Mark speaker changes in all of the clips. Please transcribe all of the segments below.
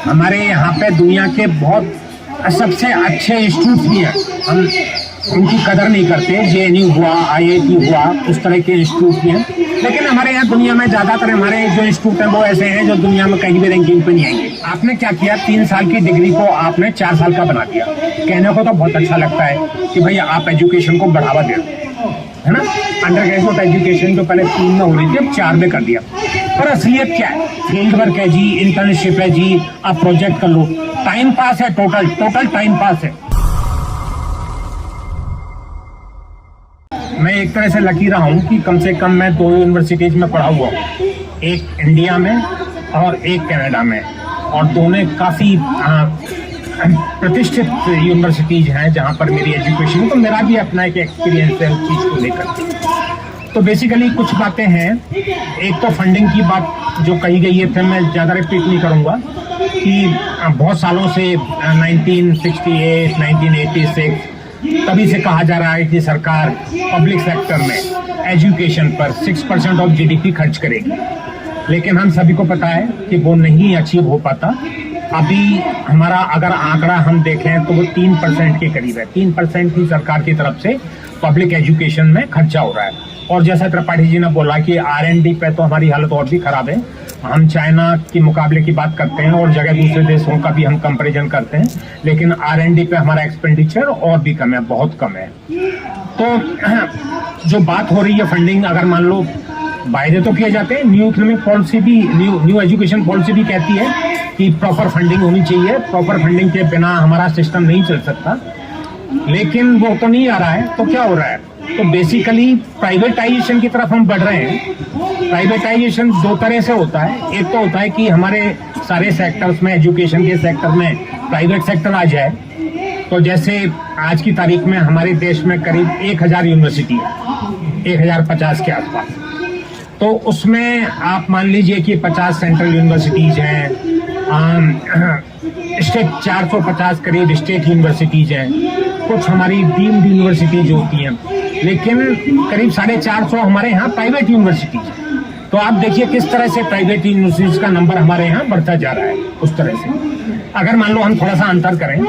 Speaker 1: हमारे यहाँ पे दुनिया के बहुत सबसे अच्छे इंस्टीट्यूट भी हैं, हम उनकी कदर नहीं करते। JNU हुआ, IIT हुआ, उस तरह के इंस्टीट्यूट भी हैं, लेकिन हमारे यहाँ दुनिया में ज़्यादातर हमारे जो इंस्टीट्यूट हैं वो ऐसे हैं जो दुनिया में कहीं भी रैंकिंग पे नहीं आएंगे। आपने क्या किया, 3 साल की डिग्री को आपने 4 साल का बना दिया। कहने को तो बहुत अच्छा लगता है कि भाई आप एजुकेशन को बढ़ावा दे रहे हो, है ना। अंडर ग्रेजुएट एजुकेशन जो पहले 3 में हो रही थी अब 4 में कर दिया। पर असलियत क्या है, फील्ड वर्क है जी, इंटर्नशिप है जी, आप प्रोजेक्ट कर लो, टाइम पास है, टोटल टाइम पास है। मैं एक तरह से लकी रहा हूँ कि कम से कम मैं 2 यूनिवर्सिटीज में पढ़ा हुआ हूँ, एक इंडिया में और एक कनाडा में, और दोनों काफ़ी प्रतिष्ठित यूनिवर्सिटीज हैं जहाँ पर मेरी एजुकेशन है। तो मेरा भी अपना एक एक्सपीरियंस है उस चीज़ को लेकर। तो बेसिकली कुछ बातें हैं। एक तो फंडिंग की बात जो कही गई है, फिर मैं ज़्यादा रिपीट नहीं करूँगा कि बहुत सालों से 1968, 1986 तभी से कहा जा रहा है कि सरकार पब्लिक सेक्टर में एजुकेशन पर 6% ऑफ GDP खर्च करेगी, लेकिन हम सभी को पता है कि वो नहीं अचीव हो पाता। अभी हमारा अगर आंकड़ा हम देखें तो वो 3% के करीब है। 3% ही सरकार की तरफ से पब्लिक एजुकेशन में खर्चा हो रहा है। और जैसा त्रिपाठी जी ने बोला कि R&D पे तो हमारी हालत और भी खराब है। हम चाइना के मुकाबले की बात करते हैं और जगह दूसरे देशों का भी हम कंपैरिजन करते हैं, लेकिन R&D पे हमारा एक्सपेंडिचर और भी कम है, बहुत कम है। तो जो बात हो रही है फंडिंग, अगर मान लो वायदे तो किए जाते हैं, न्यू इकोनॉमिक पॉलिसी भी, न्यू एजुकेशन पॉलिसी भी कहती है कि प्रॉपर फंडिंग होनी चाहिए, प्रॉपर फंडिंग के बिना हमारा सिस्टम नहीं चल सकता, लेकिन वो तो नहीं आ रहा है। तो क्या हो रहा है, तो बेसिकली प्राइवेटाइजेशन की तरफ हम बढ़ रहे हैं। प्राइवेटाइजेशन 2 तरह से होता है। एक तो होता है कि हमारे सारे सेक्टर्स में, एजुकेशन के सेक्टर में प्राइवेट सेक्टर आ जाए। तो जैसे आज की तारीख में हमारे देश में करीब 1000 यूनिवर्सिटी है, 1050 के आसपास। तो उसमें आप मान लीजिए कि 50 सेंट्रल यूनिवर्सिटीज हैं, स्टेट 450 करीब स्टेट यूनिवर्सिटीज हैं, कुछ हमारी डीम्ड यूनिवर्सिटीज होती हैं, लेकिन करीब 450 हमारे यहाँ प्राइवेट यूनिवर्सिटीज हैं। तो आप देखिए किस तरह से प्राइवेट यूनिवर्सिटीज का नंबर हमारे यहाँ बढ़ता जा रहा है। उस तरह से अगर मान लो हम थोड़ा सा अंतर करें,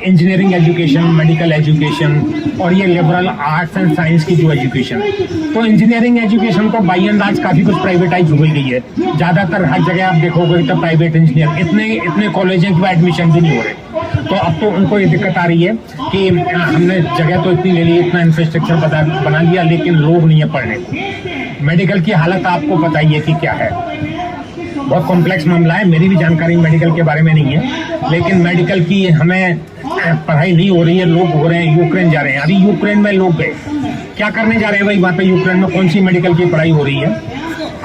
Speaker 1: इंजीनियरिंग एजुकेशन, मेडिकल एजुकेशन और ये लिबरल आर्ट्स एंड साइंस की जो एजुकेशन है, तो इंजीनियरिंग एजुकेशन को बाई अंदाज काफ़ी कुछ प्राइवेटाइज हो गई है। ज़्यादातर हर जगह आप देखोगे तो प्राइवेट इंजीनियर, इतने कॉलेज हैं कि एडमिशन भी नहीं हो रहे। तो अब तो उनको ये दिक्कत आ रही है कि हमने जगह तो इतनी ले ली, इतना इंफ्रास्ट्रक्चर बना लिया, लेकिन लोग नहीं है पढ़ने को। मेडिकल की हालत आपको पता ही है कि क्या है, बहुत कॉम्प्लेक्स मामला है। मेरी भी जानकारी मेडिकल के बारे में नहीं है, लेकिन मेडिकल की हमें पढ़ाई नहीं हो रही है। लोग हो रहे हैं यूक्रेन जा रहे हैं। अभी यूक्रेन में लोग गए, क्या करने जा रहे हैं भाई वहाँ पे यूक्रेन में? कौन सी मेडिकल की पढ़ाई हो रही है?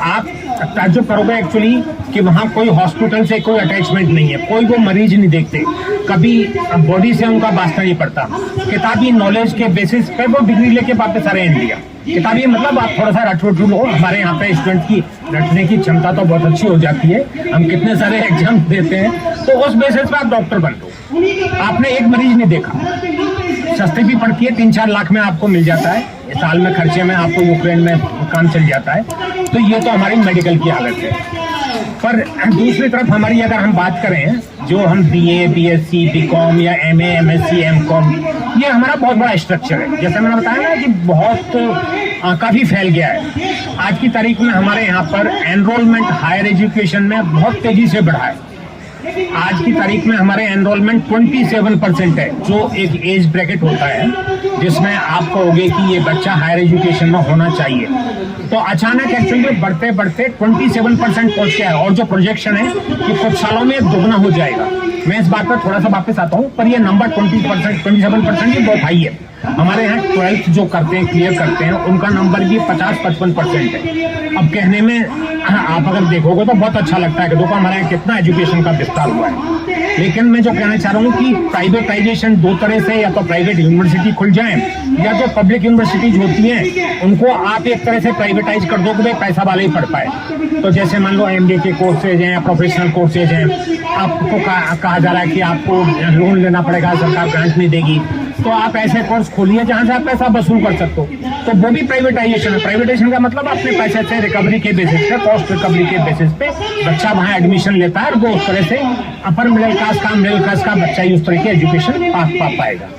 Speaker 1: आप ताज्जुब करोगे एक्चुअली कि वहाँ कोई हॉस्पिटल से कोई अटैचमेंट नहीं है, कोई वो मरीज नहीं देखते, कभी बॉडी से उनका वास्ता नहीं पड़ता। किताबी नॉलेज के बेसिस पे वो डिग्री लेके वापस आ रहे हैं इंडिया। किताबी मतलब आप थोड़ा सा रट लो। हमारे यहाँ पे स्टूडेंट की रटने की क्षमता तो बहुत अच्छी हो जाती है, हम कितने सारे एग्जाम देते हैं, तो उस बेसिस पे आप डॉक्टर बन लो। आपने एक मरीज नहीं देखा, सस्ती भी पड़ती है, 3-4 लाख में आपको मिल जाता है, साल में खर्चे में आपको यूक्रेन में काम चल जाता है। तो ये तो हमारी मेडिकल की हालत है। पर दूसरी तरफ हमारी अगर हम बात करें, जो हम BA, BSc, BCom या MA, MSc, MCom, ये हमारा बहुत बड़ा स्ट्रक्चर है। जैसे मैंने बताया ना कि बहुत काफ़ी फैल गया है। आज की तारीख में हमारे यहाँ पर एनरोलमेंट हायर एजुकेशन में बहुत तेज़ी से बढ़ा है। आज की तारीख में हमारे एनरोलमेंट 27% है, जो एक एज ब्रैकेट होता है जिसमें आप कहोगे कि ये बच्चा हायर एजुकेशन में होना चाहिए। तो अचानक एक्चुअली बढ़ते बढ़ते 27% पहुंच गया है, और जो प्रोजेक्शन है कि कुछ सालों में दुगना हो जाएगा। मैं इस बात पर थोड़ा सा वापस आता हूँ, पर ये नंबर 27% ये बहुत हाई है। हमारे यहाँ 12th जो करते हैं, क्लियर करते हैं, उनका नंबर भी 50-55% है। अब कहने में आप अगर देखोगे तो बहुत अच्छा लगता है कि देखो हमारे यहाँ कितना एजुकेशन का विस्तार हुआ है। लेकिन मैं जो कहना चाह रहा हूँ कि प्राइवेटाइजेशन 2 तरह से, या तो प्राइवेट यूनिवर्सिटी खुल जाए, या जो पब्लिक यूनिवर्सिटीज होती हैं उनको आप एक तरह से प्राइवेटाइज कर दो कि भाई पैसा वाले ही पढ़ पाए। तो जैसे मान लो MBA के कोर्सेज हैं या प्रोफेशनल कोर्सेज हैं, आपको कहा जा रहा है कि आपको लोन लेना पड़ेगा, सरकार ग्रांट नहीं देगी, तो आप ऐसे कोर्स खोलिए जहां से आप पैसा वसूल कर सकते हो, तो वो भी प्राइवेटाइजेशन है। प्राइवेटाइजेशन का मतलब अपने पैसे से रिकवरी के बेसिस पे, कॉस्ट रिकवरी के बेसिस पे बच्चा वहां एडमिशन लेता है और वो उस तरह से अपर मिडिल क्लास का बच्चा ही उस तरह की एजुकेशन पा पाएगा।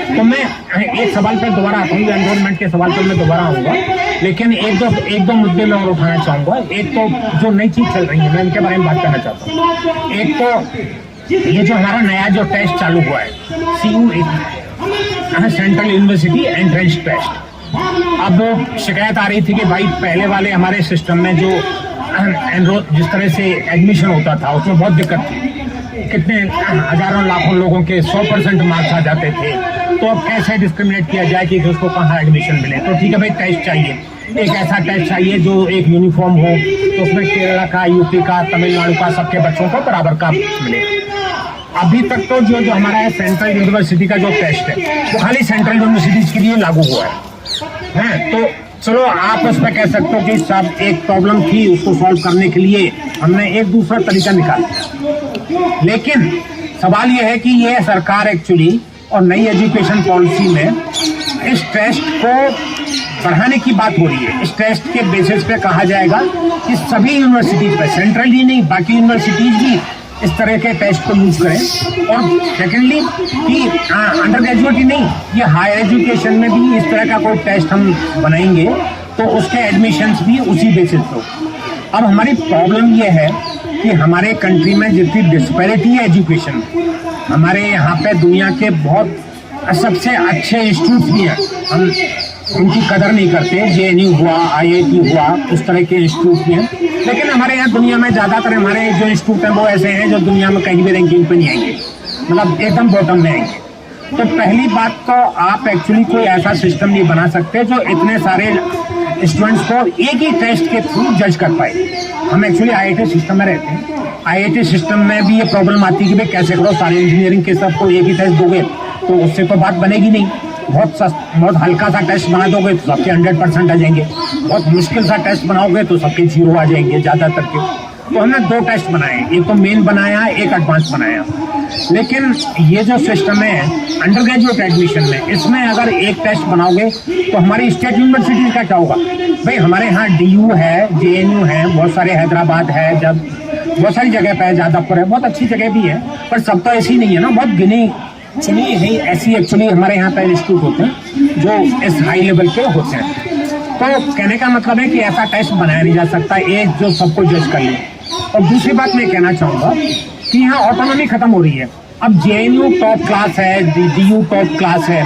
Speaker 1: तो मैं एक सवाल पर दोबारा आता हूँ, एनरोलमेंट के सवाल पर मैं दोबारा आऊंगा, लेकिन एक दो मुद्दे मैं और उठाना चाहूंगा। एक तो जो नई चीज चल रही है, मैं इनके बारे में बात करना चाहता हूँ। एक तो ये जो हमारा नया जो टेस्ट चालू हुआ है, CUET, central university entrance test. अब शिकायत आ रही थी कि भाई पहले वाले हमारे सिस्टम में जो जिस तरह से एडमिशन होता था उसमें बहुत दिक्कत थी, कितने हजारों लाखों लोगों के 100% मार्क्स आ जाते थे, तो अब कैसे डिस्क्रिमिनेट किया जाए कि उसको कहाँ एडमिशन मिले। तो ठीक है भाई, टेस्ट चाहिए, एक ऐसा टेस्ट चाहिए जो एक यूनिफॉर्म हो, तो उसमें केरला का, यूपी का, तमिलनाडु का सबके बच्चों को बराबर का मिले। अभी तक तो जो हमारा सेंट्रल यूनिवर्सिटी का जो टेस्ट है वो खाली सेंट्रल यूनिवर्सिटीज के लिए लागू हुआ है। तो चलो आप उस पर कह सकते हो कि सब एक प्रॉब्लम थी, उसको सॉल्व करने के लिए हमने एक दूसरा तरीका निकाला, लेकिन सवाल यह है कि ये सरकार एक्चुअली और नई एजुकेशन पॉलिसी में इस टेस्ट को बढ़ाने की बात हो रही है। इस टेस्ट के बेसिस पे कहा जाएगा कि सभी यूनिवर्सिटीज पे, सेंट्रल ही नहीं बाकी यूनिवर्सिटीज भी इस तरह के टेस्ट को यूज करें। और सेकेंडली कि अंडर ग्रेजुएट ही नहीं, ये हायर एजुकेशन में भी इस तरह का कोई टेस्ट हम बनाएंगे तो उसके एडमिशन्स भी उसी बेसिस पे। अब हमारी प्रॉब्लम ये है कि हमारे कंट्री में जितनी डिस्पैरिटी है एजुकेशन, हमारे यहाँ पे दुनिया के बहुत सबसे अच्छे इंस्टीट्यूट भी हैं, हम उनकी कदर नहीं करते। JNU हुआ, IIT हुआ, उस तरह के इंस्टीट्यूट भी हैं, लेकिन हमारे यहाँ दुनिया में ज़्यादातर हमारे जो इंस्टीट्यूट हैं वो ऐसे हैं जो दुनिया में कहीं भी रैंकिंग पे नहीं आएंगे, मतलब एकदम बॉटम में आएंगे। तो पहली बात तो आप एक्चुअली कोई ऐसा सिस्टम नहीं बना सकते जो इतने सारे स्टूडेंट्स को एक ही टेस्ट के थ्रू जज कर पाए। हम एक्चुअली IIT सिस्टम में रहते हैं, IIT सिस्टम में भी ये प्रॉब्लम आती है कि भाई कैसे करो, सारे इंजीनियरिंग के सबको एक ही टेस्ट दोगे तो उससे तो बात बनेगी नहीं। बहुत हल्का सा टेस्ट बना दोगे तो सबके 100% आ जाएंगे, बहुत मुश्किल सा टेस्ट बनाओगे तो सबके 0 आ जाएंगे ज़्यादातर के। तो हमने 2 टेस्ट बनाए, एक तो मेन बनाया, एक एडवांस बनाया। लेकिन ये जो सिस्टम है अंडर ग्रेजुएट एडमिशन में, इसमें अगर एक टेस्ट बनाओगे तो हमारी स्टेट यूनिवर्सिटीज का क्या होगा? भाई हमारे यहाँ DU है, JNU है, बहुत सारे हैदराबाद है, जब बहुत सारी जगह पे है, जादवपुर है, बहुत अच्छी जगह भी है, पर सब तो ऐसी नहीं है ना, बहुत गिनी चुनी ही ऐसी एक्चुअली हमारे यहाँ पे इंस्टीट्यूट होते हैं जो इस हाई लेवल पे होते हैं। तो कहने का मतलब है कि ऐसा टेस्ट बनाया नहीं जा सकता एक जो सबको जज कर ले। और दूसरी बात मैं कहना चाहूँगा कि यहाँ ऑटोनॉमी खत्म हो रही है। अब JNU टॉप क्लास है, DU टॉप क्लास है,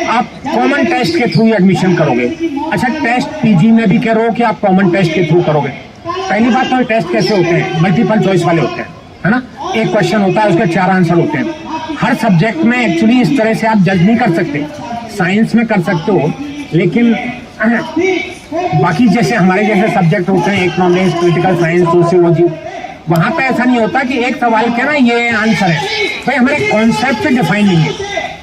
Speaker 1: आप कॉमन टेस्ट के थ्रू एडमिशन करोगे। अच्छा, टेस्ट PG में भी कह रहे हो कि आप कॉमन टेस्ट के थ्रू करोगे। पहली बात तो टेस्ट कैसे होते हैं? मल्टीपल चॉइस वाले होते हैं, है ना, एक क्वेश्चन होता है, उसके 4 आंसर होते हैं। हर सब्जेक्ट में एक्चुअली इस तरह से आप जज नहीं कर सकते। साइंस में कर सकते हो, लेकिन बाकी जैसे हमारे जैसे सब्जेक्ट होते हैं, इकोनॉमिक्स, पॉलिटिकल साइंस, सोशियोलॉजी, वहाँ पे ऐसा नहीं होता कि एक सवाल के ना ये आंसर है। भाई हमारे कॉन्सेप्ट डिफाइन नहीं है।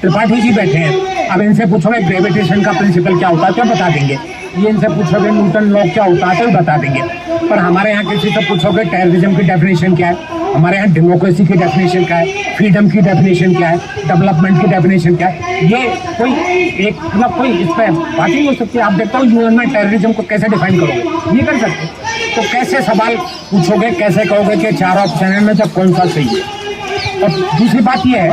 Speaker 1: त्रिपाठी जी बैठे हैं, अब इनसे पूछोगे ग्रेविटेशन का प्रिंसिपल क्या होता है तो बता देंगे, ये इनसे पूछोगे न्यूटन लॉ क्या होता है तो बता देंगे। पर हमारे यहाँ किसी से पूछोगे टेररिज्म की डेफिनेशन क्या है, हमारे यहाँ डेमोक्रेसी की डेफिनेशन क्या है, फ्रीडम की डेफिनेशन क्या है, डेवलपमेंट की डेफिनेशन क्या है, ये कोई एक मतलब कोई इस पर बात ही हो सकती है। आप देखते हो यूएन में टेररिज्म को कैसे डिफाइन करोगे, ये कर सकते। तो कैसे सवाल पूछोगे, कैसे कहोगे कि 4 ऑप्शन है में जब कौन सा सही है? और दूसरी बात यह है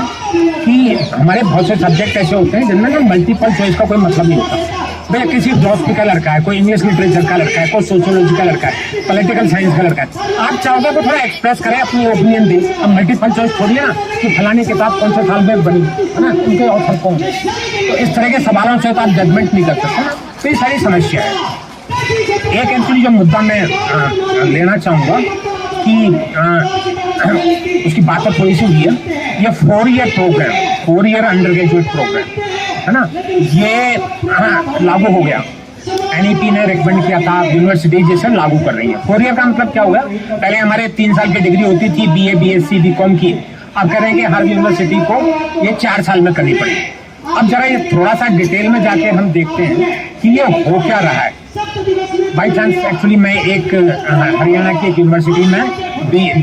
Speaker 1: कि हमारे बहुत से सब्जेक्ट ऐसे होते हैं जिनमें ना मल्टीपल चॉइस का कोई मतलब नहीं होता। भैया किसी फिलोसफी का लड़का है, कोई इंग्लिश लिटरेचर का लड़का है, कोई सोशियोलॉजी का लड़का है, पॉलिटिकल साइंस का लड़का है, आप चाहोगे तो थोड़ा एक्सप्रेस करें, अपनी ओपिनियन दे। अब मल्टीपल चॉइस छोड़िए ना कि फलानी किताब कौन से साल में बनी है ना, उनके ऑथर कौन है। तो इस तरह के सवालों से तो आप जजमेंट नहीं कर सकते ना, तो ये सारी समस्या है। एक एक्चुअली जो मुद्दा मैं लेना चाहूँगा कि उसकी बात तो थोड़ी सी हुई है, ये 4 year program, 4 year under graduate program है ना, ये लागू हो गया। NEP ने रिकमेंड किया था, यूनिवर्सिटी जैसे लागू कर रही है। 4 ईयर का मतलब क्या हुआ? पहले हमारे 3 साल की डिग्री होती थी BA, BSc, BCom की, अब कह रहे हैं कि हर यूनिवर्सिटी को ये 4 साल में करनी पड़ेगी। अब जरा ये थोड़ा सा डिटेल में जाके हम देखते हैं कि ये हो क्या रहा है। बाई चांस एक्चुअली मैं एक हरियाणा की एक यूनिवर्सिटी में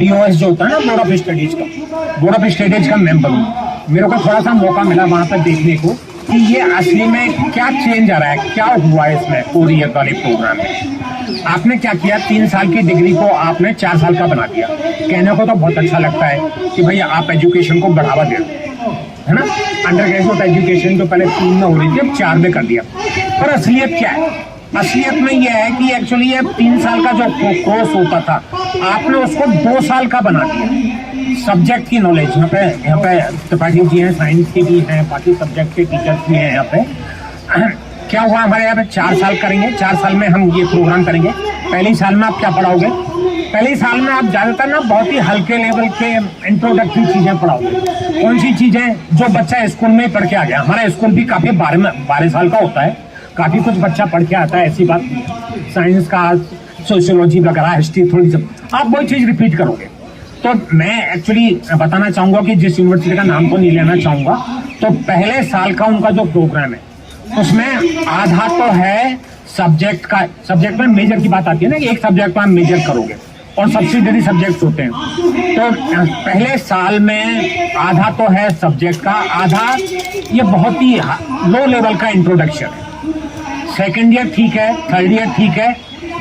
Speaker 1: BOS जो होता है ना, बोर्ड ऑफ स्टडीज का मेंबर हूँ। मेरे को थोड़ा सा मौका मिला वहाँ पर देखने को कि ये असली में क्या चेंज आ रहा है, क्या हुआ है इसमें कोरियर वाले प्रोग्राम में। आपने क्या किया, 3 साल की डिग्री को आपने 4 साल का बना दिया। कहने को तो बहुत अच्छा लगता है कि भैया आप एजुकेशन को बढ़ावा दे रहे हो, है ना। अंडर ग्रेजुएट एजुकेशन जो पहले 3 में हो रही थी अब 4 में कर दिया। पर असलियत क्या है, असलियत में यह है कि एक्चुअली ये 3 साल का जो कोर्स होता था आपने उसको 2 साल का बना दिया। सब्जेक्ट की नॉलेज यहाँ पे त्रिपाठी जी हैं, साइंस के भी हैं, बाकी सब्जेक्ट के टीचर्स भी हैं यहाँ पे। क्या हुआ, हमारे यहाँ पे 4 साल करेंगे, 4 साल में हम ये प्रोग्राम करेंगे। पहली साल में आप क्या पढ़ाओगे, पहली साल में आप ज्यादातर ना बहुत ही हल्के लेवल के इंट्रोडक्टरी चीजें पढ़ाओगे। कौन सी चीजें जो बच्चा स्कूल में पढ़ के आ गया। हमारा स्कूल भी काफी 12 साल का होता है, काफी कुछ बच्चा पढ़ के आता है, ऐसी बात नहीं है। साइंस का, सोशियोलॉजी वगैरह, हिस्ट्री, थोड़ी सी आप वही चीज रिपीट करोगे। तो मैं एक्चुअली बताना चाहूंगा कि जिस यूनिवर्सिटी का नाम तो नहीं लेना चाहूंगा, तो पहले साल का उनका जो प्रोग्राम है उसमें आधा तो है सब्जेक्ट का। सब्जेक्ट में मेजर की बात आती है ना कि एक सब्जेक्ट को आप मेजर करोगे और सब्सिडरी सब्जेक्ट होते हैं। तो पहले साल में आधा तो है सब्जेक्ट का, आधा ये बहुत ही लो लेवल का इंट्रोडक्शन है। सेकेंड ईयर ठीक है, थर्ड ईयर ठीक है,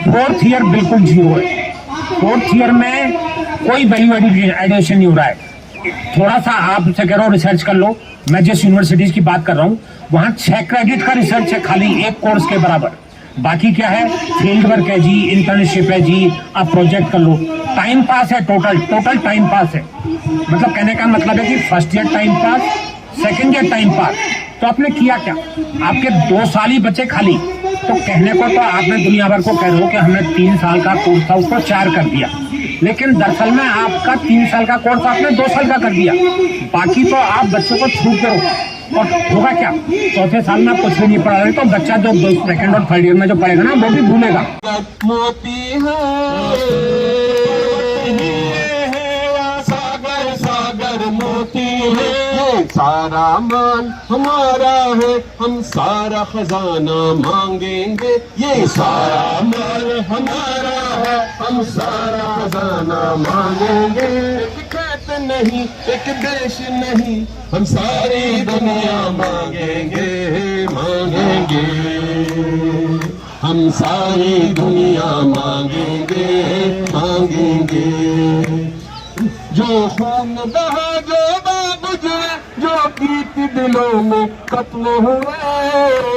Speaker 1: फोर्थ ईयर बिल्कुल जीरो है। फोर्थ ईयर में कोई वैल्यू एडिशन नहीं हो रहा है। थोड़ा सा आपसे कह रहा हूँ रिसर्च कर लो। मैं जिस यूनिवर्सिटीज की बात कर रहा हूँ वहां 6 क्रेडिट का रिसर्च है खाली एक कोर्स के बराबर। बाकी क्या है, फील्ड वर्क है जी, इंटर्नशिप है जी, आप प्रोजेक्ट कर लो। टाइम पास है, टोटल टाइम पास है। मतलब कहने का मतलब है कि first year time pass, second year time pass. तो आपने किया क्या, आपके 2 साल ही बचे खाली। तो कहने को तो आपने दुनिया भर को कह रहे हो कि हमने 3 साल का कोर्स था उसको 4 कर दिया, लेकिन दरअसल में आपका 3 साल का कोर्स आपने 2 साल का कर दिया। बाकी तो आप बच्चों को छूट करो। और होगा क्या, चौथे साल में आप कुछ भी नहीं पढ़ा रहे तो बच्चा जो सेकेंड और थर्ड ईयर में जो पढ़ेगा ना वो भी भूलेगा।
Speaker 2: मोती है सारा मान हमारा है, हम सारा खजाना मांगेंगे। ये सारा मान हमारा है, हम सारा खजाना मांगेंगे। एक खेत नहीं, एक देश नहीं, हम सारी दुनिया मांगेंगे, मांगेंगे। हम सारी दुनिया मांगेंगे, मांगेंगे। जो खून बहा, जो गुजरे, जो गीत दिलों में कत्ल हुए,